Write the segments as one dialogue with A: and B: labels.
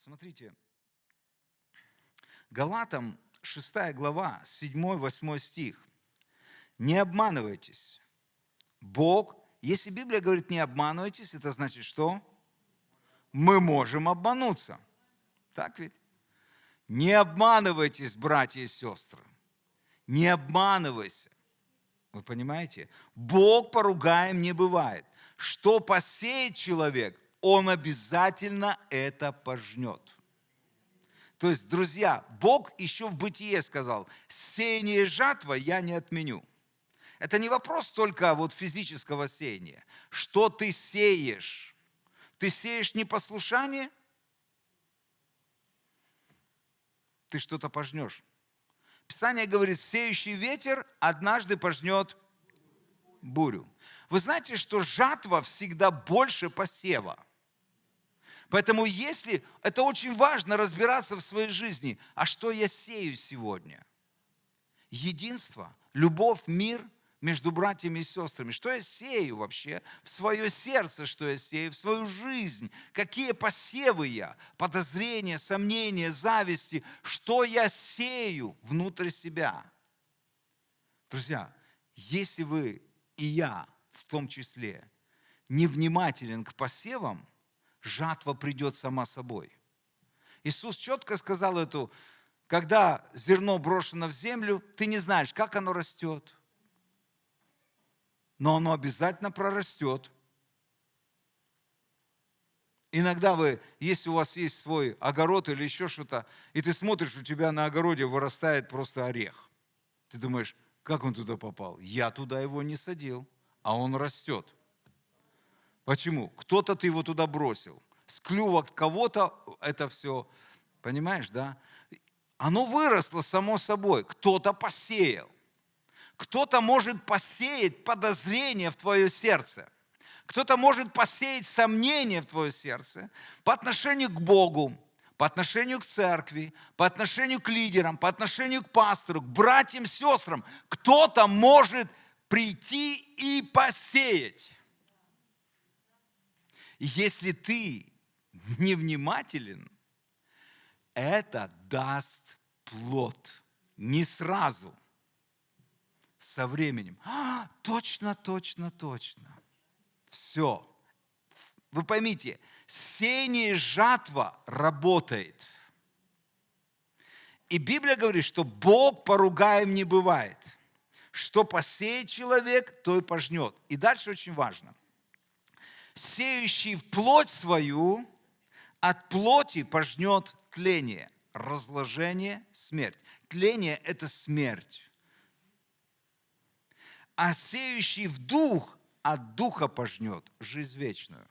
A: Смотрите, Галатам 6 глава, 7-8 стих. Не обманывайтесь. Бог, если Библия говорит не обманывайтесь, это значит что? Мы можем обмануться. Так ведь? Не обманывайтесь, братья и сестры. Не обманывайся. Вы понимаете? Бог поругаем не бывает. Что посеет человек, он обязательно это пожнет. То есть, друзья, Бог еще в Бытие сказал, сеяние и жатва я не отменю. Это не вопрос только вот физического сеяния. Что ты сеешь? Ты сеешь непослушание? Ты что-то пожнешь. Писание говорит, сеющий ветер однажды пожнет бурю. Вы знаете, что жатва всегда больше посева. Поэтому это очень важно разбираться в своей жизни. А что я сею сегодня? Единство, любовь, мир между братьями и сестрами. Что я сею вообще в свое сердце, что я сею в свою жизнь? Какие посевы я? Подозрения, сомнения, зависти. Что я сею внутрь себя? Друзья, если вы и я в том числе невнимателен к посевам, жатва придет сама собой. Иисус четко сказал эту, когда зерно брошено в землю, ты не знаешь, как оно растет, но оно обязательно прорастет. Иногда если у вас есть свой огород или еще что-то, и ты смотришь, у тебя на огороде вырастает просто орех. Ты думаешь, как он туда попал? Я туда его не садил, а он растет. Почему? Кто-то ты его туда бросил. С клюва кого-то это все, понимаешь, да? Оно выросло само собой. Кто-то посеял. Кто-то может посеять подозрение в твое сердце. Кто-то может посеять сомнения в твое сердце по отношению к Богу, по отношению к церкви, по отношению к лидерам, по отношению к пастору, к братьям, сестрам. Кто-то может прийти и посеять. Если ты невнимателен, это даст плод. Не сразу, со временем. Точно. Все. Вы поймите, сеяние и жатва работает. И Библия говорит, что Бог поругаем не бывает. Что посеет человек, то и пожнет. И дальше очень важно. Сеющий плоть свою, от плоти пожнет тление, разложение, смерть. Тление – это смерть. А сеющий в дух, от духа пожнет жизнь вечную.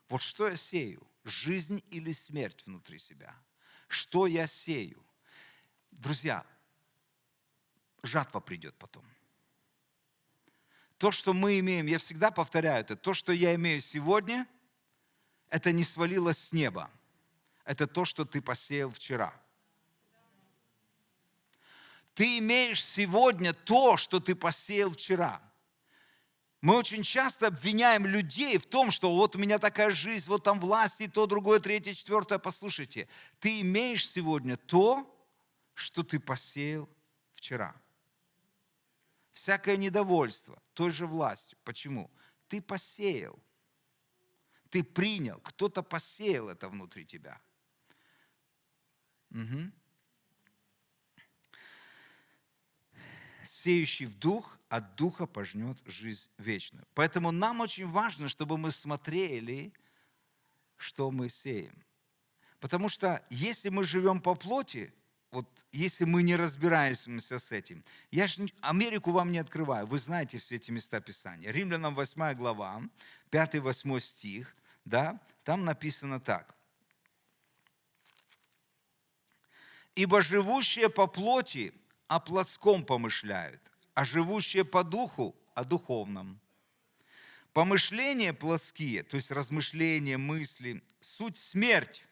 A: Вот что я сею? Жизнь или смерть внутри себя? Что я сею? Друзья, жатва придет потом. То, что мы имеем, я всегда повторяю это, то, что я имею сегодня, это не свалилось с неба. Это то, что ты посеял вчера. Ты имеешь сегодня то, что ты посеял вчера. Мы очень часто обвиняем людей в том, что вот у меня такая жизнь, вот там власть, и то, другое, третье, четвертое. Послушайте, ты имеешь сегодня то, что ты посеял вчера. Всякое недовольство той же властью. Почему? Ты посеял. Ты принял. Кто-то посеял это внутри тебя. Угу. Сеющий в дух, от духа пожнет жизнь вечную. Поэтому нам очень важно, чтобы мы смотрели, что мы сеем. Потому что если мы живем по плоти, вот если мы не разбираемся с этим, я же Америку вам не открываю, вы знаете все эти места Писания. Римлянам 8 глава, 5-8 стих, да, там написано так. «Ибо живущие по плоти о плотском помышляют, а живущие по духу о духовном. Помышления плотские, то есть размышления, мысли, суть смерть,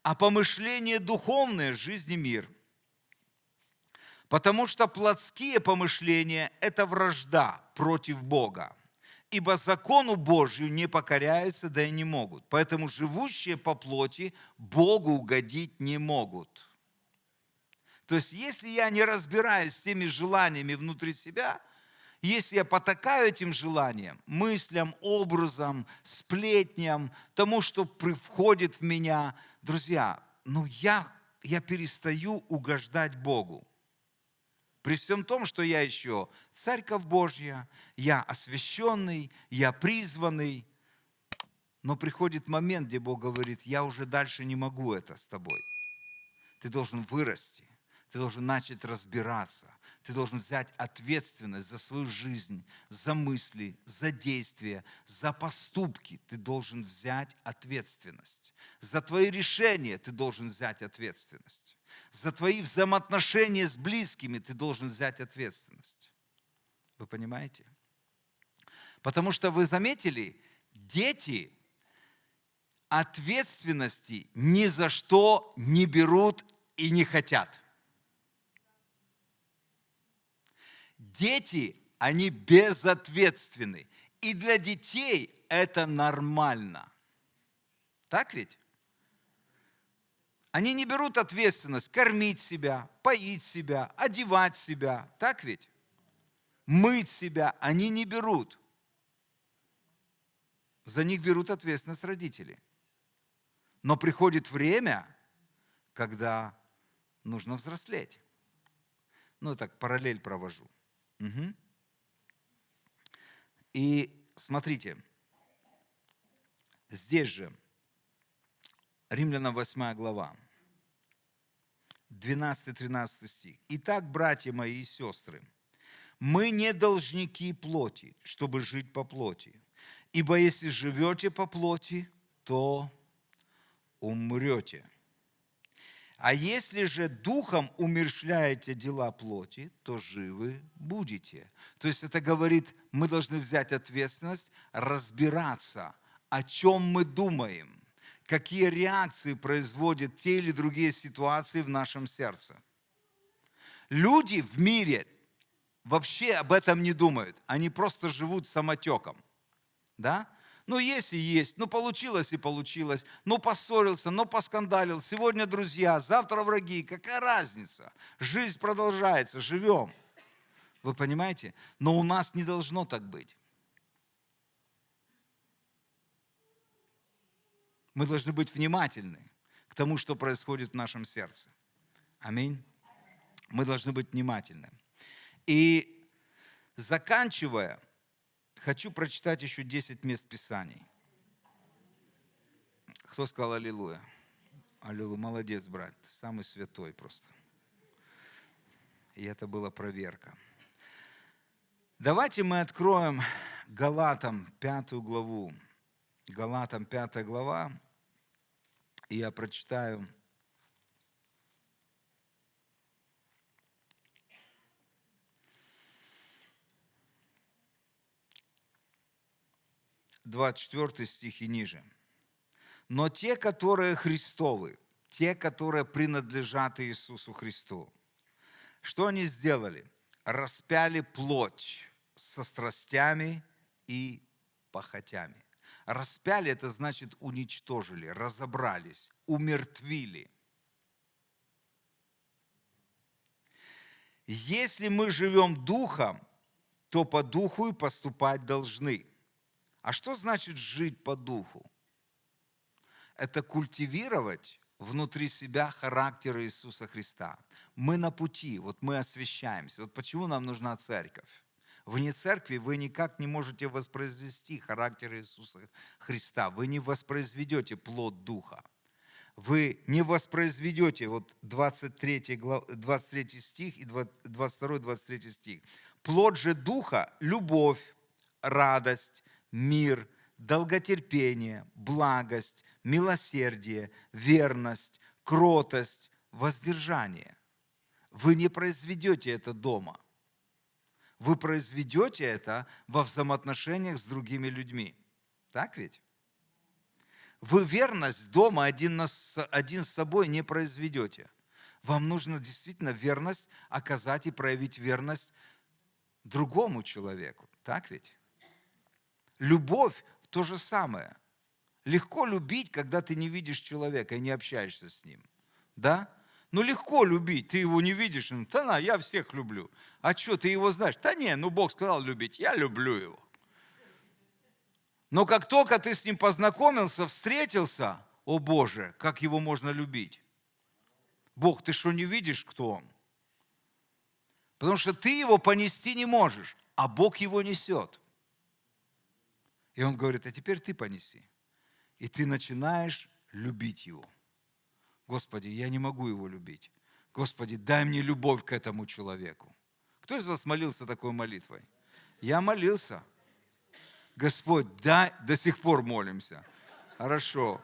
A: а помышления духовные – жизнь и мир. Потому что плотские помышления – это вражда против Бога. ибо закону Божию не покоряются, да и не могут. Поэтому живущие по плоти Богу угодить не могут. То есть, если я не разбираюсь с теми желаниями внутри себя, если я потакаю этим желаниям, мыслям, образом, сплетням, тому, что входит в меня, друзья, я перестаю угождать Богу. При всем том, что я еще Церковь Божья, я освященный, я призванный, но приходит момент, где Бог говорит: я уже дальше не могу это с тобой. Ты должен вырасти, ты должен начать разбираться, ты должен взять ответственность за свою жизнь, за мысли, за действия, за поступки. Ты должен взять ответственность. За твои решения ты должен взять ответственность. За твои взаимоотношения с близкими ты должен взять ответственность. Вы понимаете? Потому что вы заметили, дети ответственности ни за что не берут и не хотят. Дети, они безответственны. И для детей это нормально. Так ведь? Они не берут ответственность кормить себя, поить себя, одевать себя. Так ведь? Мыть себя они не берут. За них берут ответственность родители. Но приходит время, когда нужно взрослеть. Так, параллель провожу. Угу. И смотрите, здесь же, Римлянам 8 глава, 12-13 стих. «Итак, братья мои и сестры, мы не должники плоти, чтобы жить по плоти. Ибо если живете по плоти, то умрете. А если же духом умерщвляете дела плоти, то живы будете». То есть это говорит, мы должны взять ответственность, разбираться, о чем мы думаем, какие реакции производят те или другие ситуации в нашем сердце. Люди в мире вообще об этом не думают. Они просто живут самотеком. Да? Есть и есть, получилось и получилось, поссорился, поскандалил. Сегодня друзья, завтра враги, какая разница? Жизнь продолжается, живем. Вы понимаете? Но у нас не должно так быть. Мы должны быть внимательны к тому, что происходит в нашем сердце. Аминь. Мы должны быть внимательны. И заканчивая, хочу прочитать еще 10 мест Писаний. Кто сказал аллилуйя? Аллилуйя, молодец, брат, ты самый святой просто. И это была проверка. Давайте мы откроем Галатам 5 главу. Галатам 5 глава, и я прочитаю 24 стих и ниже. «Но те, которые Христовы, те, которые принадлежат Иисусу Христу, что они сделали? Распяли плоть со страстями и похотями». Распяли – это значит уничтожили, разобрались, умертвили. Если мы живем духом, то по духу и поступать должны. А что значит жить по духу? Это культивировать внутри себя характер Иисуса Христа. Мы на пути, мы освящаемся. Почему нам нужна церковь? Вне церкви вы никак не можете воспроизвести характер Иисуса Христа. Вы не воспроизведете плод Духа. Вы не воспроизведете 23 стих и 22-23 стих. Плод же Духа – любовь, радость, мир, долготерпение, благость, милосердие, верность, кротость, воздержание. Вы не произведете это дома. Вы произведете это во взаимоотношениях с другими людьми. Так ведь? Вы верность дома один с собой не произведете. Вам нужно действительно верность оказать и проявить верность другому человеку. Так ведь? Любовь то же самое. Легко любить, когда ты не видишь человека и не общаешься с ним. Да? Ну легко любить, ты его не видишь, да на, я всех люблю. А что, ты его знаешь? Да не, ну Бог сказал любить, я люблю его. Но как только ты с ним познакомился, встретился, о Боже, как его можно любить? Бог, ты что, не видишь, кто он? Потому что ты его понести не можешь, а Бог его несет. И он говорит, а теперь ты понеси. И ты начинаешь любить его. Господи, я не могу его любить. Господи, дай мне любовь к этому человеку. Кто из вас молился такой молитвой? Я молился. Господь, дай, до сих пор молимся. Хорошо.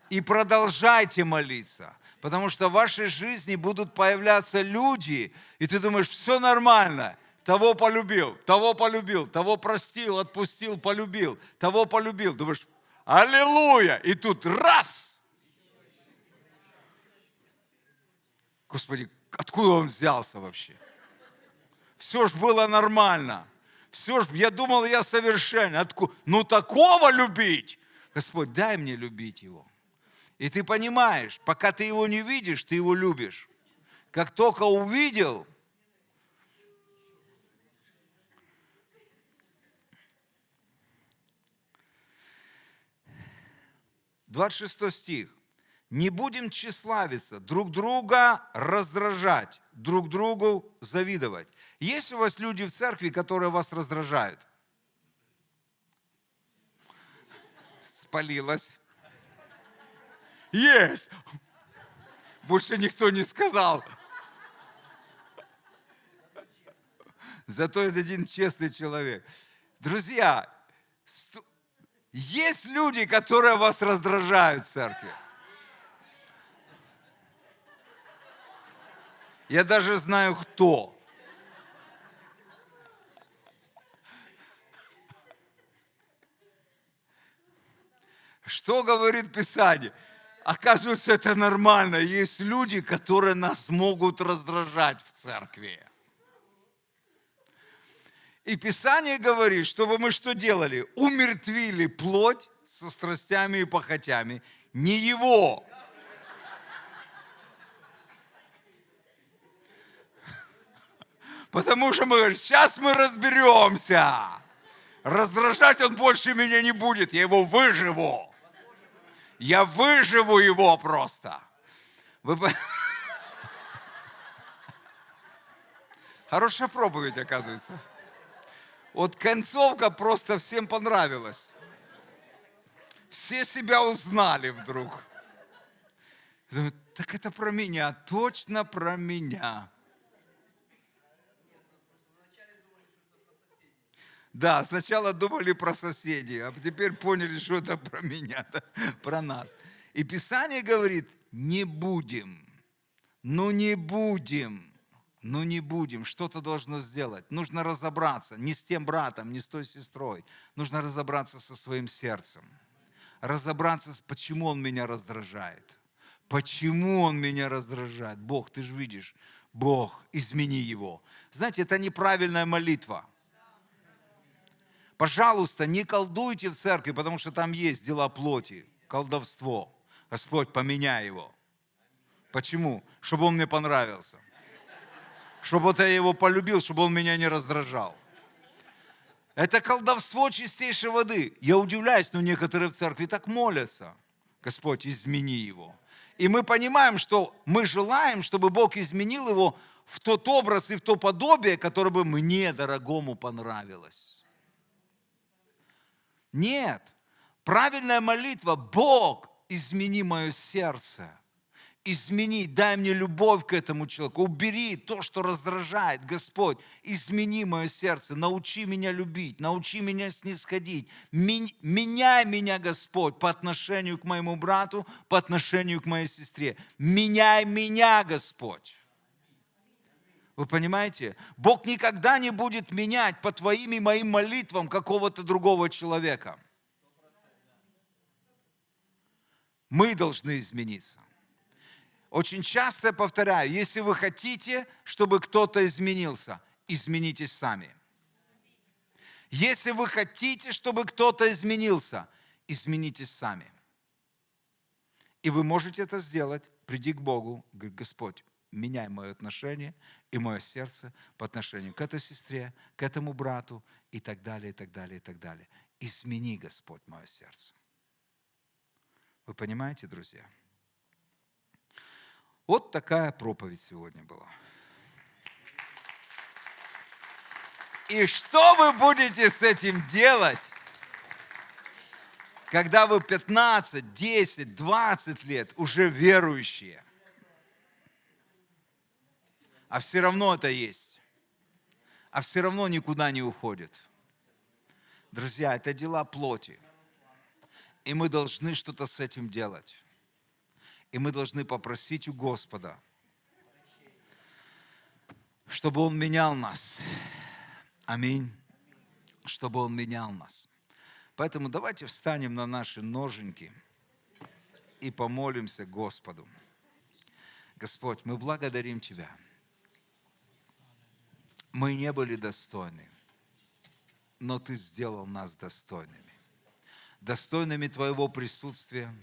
A: И продолжайте молиться, потому что в вашей жизни будут появляться люди, и ты думаешь, все нормально. Того полюбил, того простил, отпустил, полюбил, того полюбил. Думаешь, аллилуйя! И тут раз! Господи, откуда он взялся вообще? Все ж было нормально. Все ж, я думал, я совершенен. Откуда? Ну такого любить! Господь, дай мне любить его. И ты понимаешь, пока ты его не видишь, ты его любишь. Как только увидел, 26 стих. Не будем тщеславиться, друг друга раздражать, друг другу завидовать. Есть у вас люди в церкви, которые вас раздражают? Спалилась. Есть! Больше никто не сказал. Зато это один честный человек. Друзья, есть люди, которые вас раздражают в церкви. Я даже знаю, кто. Что говорит Писание? Оказывается, это нормально. Есть люди, которые нас могут раздражать в церкви. И Писание говорит, чтобы мы что делали? Умертвили плоть со страстями и похотями. Не его. Потому что мы говорим, сейчас мы разберемся. Раздражать он больше меня не будет, я его выживу. Я выживу его просто. Хорошая проповедь, оказывается. Вот концовка просто всем понравилась. Все себя узнали вдруг. Думаю, так это про меня, точно про меня. Да, сначала думали про соседей, а теперь поняли, что это про меня, да, про нас. И Писание говорит, не будем, не будем, что-то должно сделать. Нужно разобраться не с тем братом, не с той сестрой. Нужно разобраться со своим сердцем. Разобраться, почему он меня раздражает. Почему он меня раздражает? Бог, ты же видишь, Бог, измени его. Знаете, это неправильная молитва. Пожалуйста, не колдуйте в церкви, потому что там есть дела плоти, колдовство. Господь, поменяй его. Почему? Чтобы он мне понравился. Чтобы я его полюбил, чтобы он меня не раздражал. Это колдовство чистейшей воды. Я удивляюсь, но некоторые в церкви так молятся. Господь, измени его. И мы понимаем, что мы желаем, чтобы Бог изменил его в тот образ и в то подобие, которое бы мне, дорогому, понравилось. Нет. Правильная молитва. Бог, измени мое сердце. Измени, дай мне любовь к этому человеку. Убери то, что раздражает. Господь, измени мое сердце. Научи меня любить. Научи меня снисходить. Меняй меня, Господь, по отношению к моему брату, по отношению к моей сестре. Меняй меня, Господь. Вы понимаете? Бог никогда не будет менять по твоим и моим молитвам какого-то другого человека. Мы должны измениться. Очень часто я повторяю, если вы хотите, чтобы кто-то изменился, изменитесь сами. Если вы хотите, чтобы кто-то изменился, изменитесь сами. И вы можете это сделать, приди к Богу, говорит: Господь, меняй мое отношение и мое сердце по отношению к этой сестре, к этому брату и так далее, и так далее, и так далее. Измени, Господь, мое сердце. Вы понимаете, друзья? Вот такая проповедь сегодня была. И что вы будете с этим делать, когда вы 15, 10, 20 лет уже верующие? А все равно это есть. А все равно никуда не уходит. Друзья, это дела плоти. И мы должны что-то с этим делать. И мы должны попросить у Господа, чтобы Он менял нас. Аминь. Чтобы Он менял нас. Поэтому давайте встанем на наши ноженьки и помолимся Господу. Господь, мы благодарим Тебя. Мы не были достойны, но Ты сделал нас достойными. Достойными Твоего присутствия,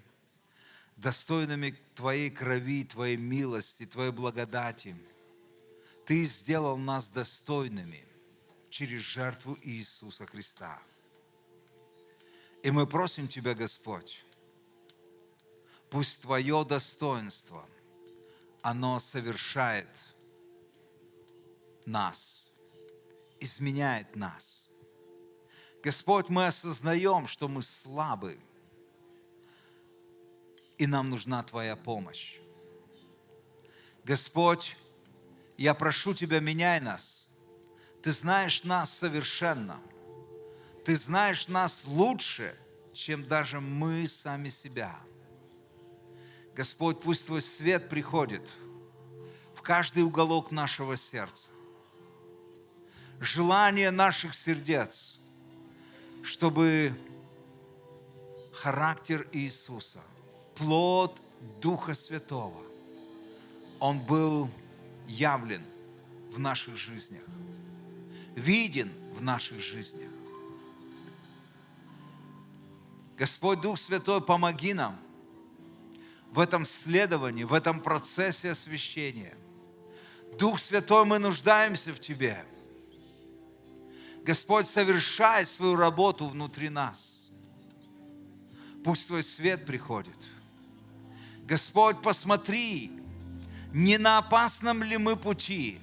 A: достойными Твоей крови, Твоей милости, Твоей благодати. Ты сделал нас достойными через жертву Иисуса Христа. И мы просим Тебя, Господь, пусть Твое достоинство, оно совершает нас, изменяет нас. Господь, мы осознаем, что мы слабы, и нам нужна Твоя помощь. Господь, я прошу Тебя, меняй нас. Ты знаешь нас совершенно. Ты знаешь нас лучше, чем даже мы сами себя. Господь, пусть Твой свет приходит в каждый уголок нашего сердца. Желание наших сердец, чтобы характер Иисуса, плод Духа Святого, он был явлен в наших жизнях, виден в наших жизнях. Господь Дух Святой, помоги нам в этом следовании, в этом процессе освящения. Дух Святой, мы нуждаемся в Тебе. Господь, совершай свою работу внутри нас. Пусть Твой свет приходит. Господь, посмотри, не на опасном ли мы пути,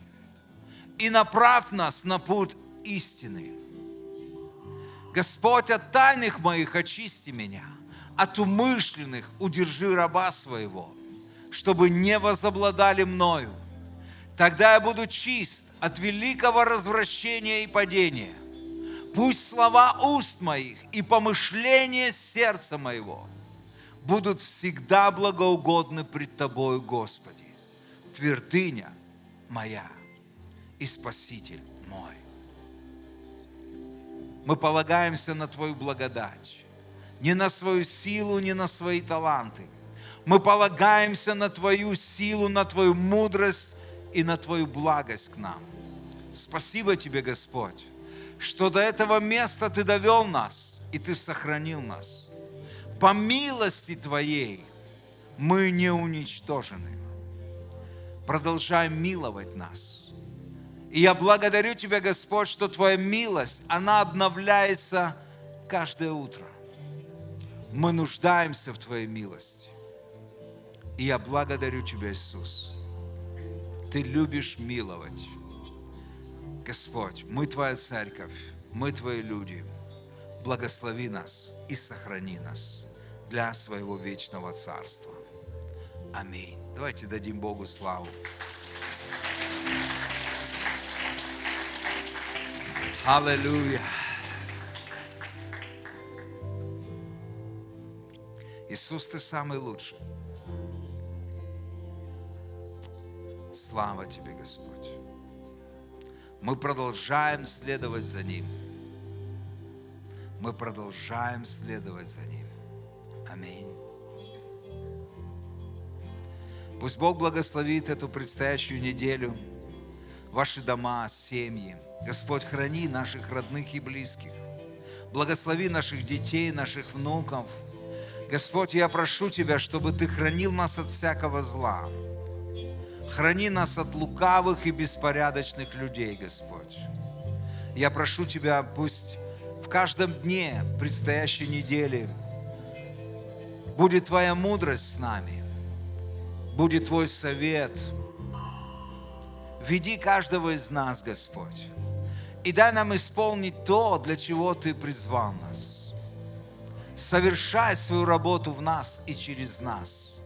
A: и направь нас на путь истины. Господь, от тайных моих очисти меня, от умышленных удержи раба своего, чтобы не возобладали мною. Тогда я буду чист от великого развращения и падения. Пусть слова уст моих и помышления сердца моего будут всегда благоугодны пред Тобою, Господи, твердыня моя и Спаситель мой. Мы полагаемся на Твою благодать, не на свою силу, не на свои таланты. Мы полагаемся на Твою силу, на Твою мудрость и на Твою благость к нам. Спасибо Тебе, Господь, что до этого места Ты довел нас, и Ты сохранил нас. По милости Твоей мы не уничтожены. Продолжай миловать нас. И я благодарю Тебя, Господь, что Твоя милость, она обновляется каждое утро. Мы нуждаемся в Твоей милости. И я благодарю Тебя, Иисус. Ты любишь миловать. Господь, мы Твоя церковь, мы Твои люди. Благослови нас и сохрани нас для Своего вечного Царства. Аминь. Давайте дадим Богу славу. Аллилуйя. Иисус, Ты самый лучший. Слава Тебе, Господь. Мы продолжаем следовать за Ним. Мы продолжаем следовать за Ним. Аминь. Пусть Бог благословит эту предстоящую неделю ваши дома, семьи. Господь, храни наших родных и близких. Благослови наших детей, наших внуков. Господь, я прошу Тебя, чтобы Ты хранил нас от всякого зла. Храни нас от лукавых и беспорядочных людей, Господь. Я прошу Тебя, пусть в каждом дне предстоящей недели будет Твоя мудрость с нами, будет Твой совет. Веди каждого из нас, Господь, и дай нам исполнить то, для чего Ты призвал нас. Совершай свою работу в нас и через нас.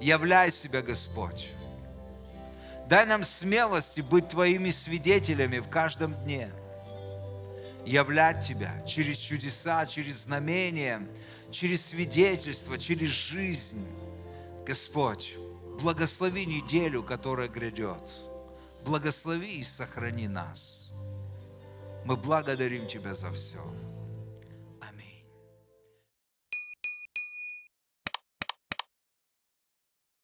A: Являй себя, Господь. Дай нам смелости быть Твоими свидетелями в каждом дне. Являть Тебя через чудеса, через знамения, через свидетельство, через жизнь. Господь, благослови неделю, которая грядет. Благослови и сохрани нас. Мы благодарим Тебя за все.